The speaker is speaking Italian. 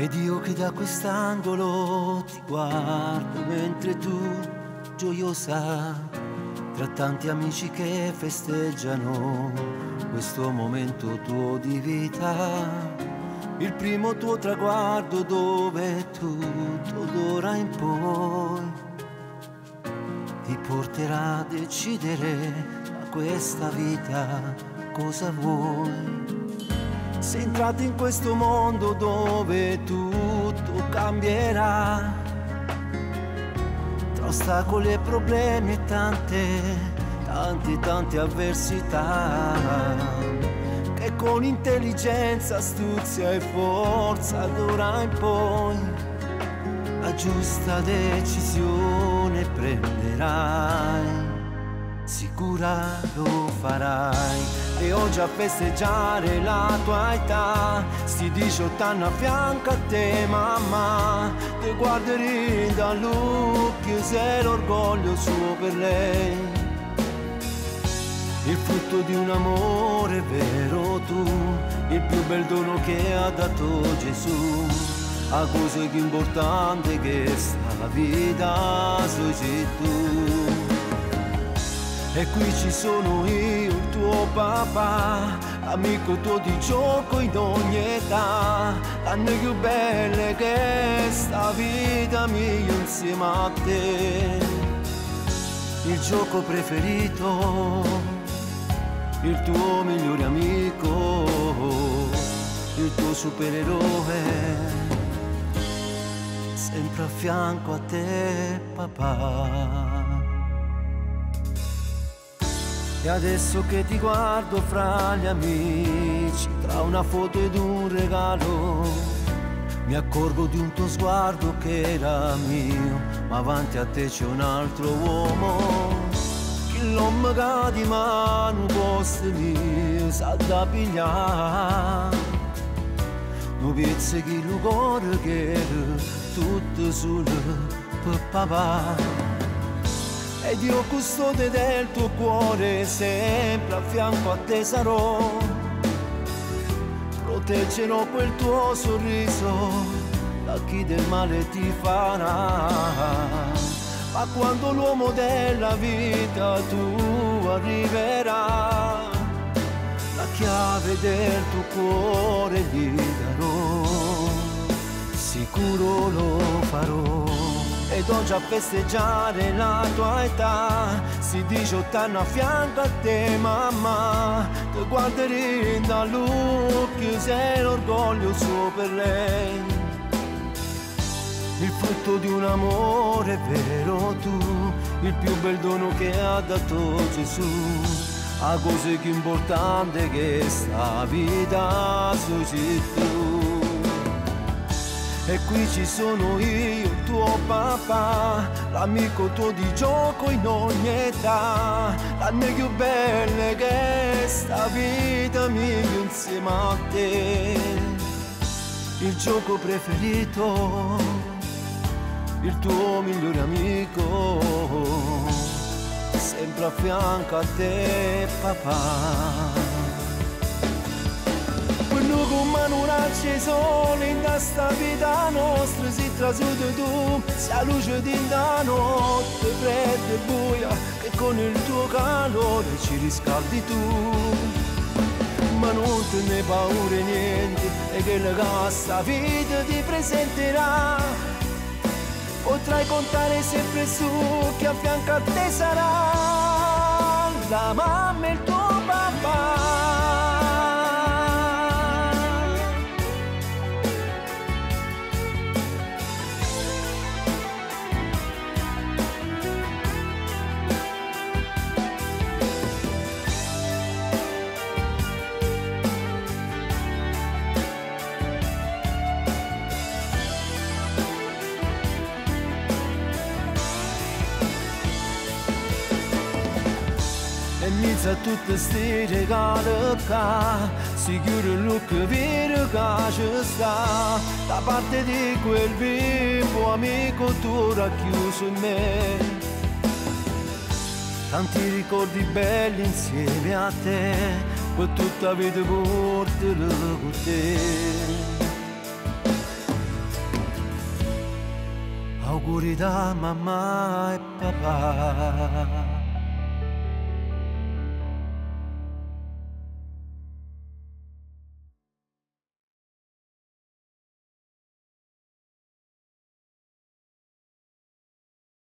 Ed io che da quest'angolo ti guardo mentre tu, gioiosa, tra tanti amici che festeggiano questo momento tuo di vita, il primo tuo traguardo dove tutto d'ora in poi ti porterà a decidere da questa vita cosa vuoi. Sei entrato in questo mondo dove tutto cambierà, tra ostacoli e problemi e tante avversità, che con intelligenza, astuzia e forza d'ora in poi la giusta decisione prenderai. Sicura lo farai. E oggi a festeggiare la tua età, sti 18 anni a fianco a te mamma, ti guarderì dall'occhio, sei l'orgoglio suo per lei, il frutto di un amore vero tu, il più bel dono che ha dato Gesù. A cosa più importante che sta vita sei tu. E qui ci sono io, il tuo papà, amico tuo di gioco in ogni età, l'anno più belle che sta vita mia insieme a te. Il gioco preferito, il tuo migliore amico, il tuo supereroe, sempre a fianco a te papà. E adesso che ti guardo fra gli amici, tra una foto ed un regalo, mi accorgo di un tuo sguardo che era mio, ma avanti a te c'è un altro uomo, che l'uomo che di mano posto mio sa da pigliare, non pezzi che il cuore che era tutto solo per papà. Ed io custode del tuo cuore, sempre a fianco a te sarò, proteggerò quel tuo sorriso da chi del male ti farà. Ma quando l'uomo della vita tu arriverà, la chiave del tuo cuore gli darò, sicuro lo farò. Ed oggi a festeggiare la tua età, si 18 anni a fianco a te mamma, ti guarderì dall'occhio, sei l'orgoglio suo per lei, il frutto di un amore vero tu, il più bel dono che ha dato Gesù. A cose più importanti che sta vita sei tu. E qui ci sono io, il tuo papà, l'amico tuo di gioco in ogni età, l'anno più belle che sta vita mia insieme a te. Il gioco preferito, il tuo migliore amico, sempre a fianco a te papà. Quello con mano c'è sole in questa vita nostra, si trasuda tu, si a luce di da notte fredda e buia, e con il tuo calore ci riscaldi tu. Ma non te ne paure niente, e che la questa vita ti presenterà, potrai contare sempre su che a fianco a te sarà la mamma e il tuo papà. Inizia tutte sti regali qua, si chiude l'occhio vero che ci sta, da parte di quel vivo amico tuo racchiuso in me. Tanti ricordi belli insieme a te, per tutta la vita porterò con te. Auguri da mamma e papà.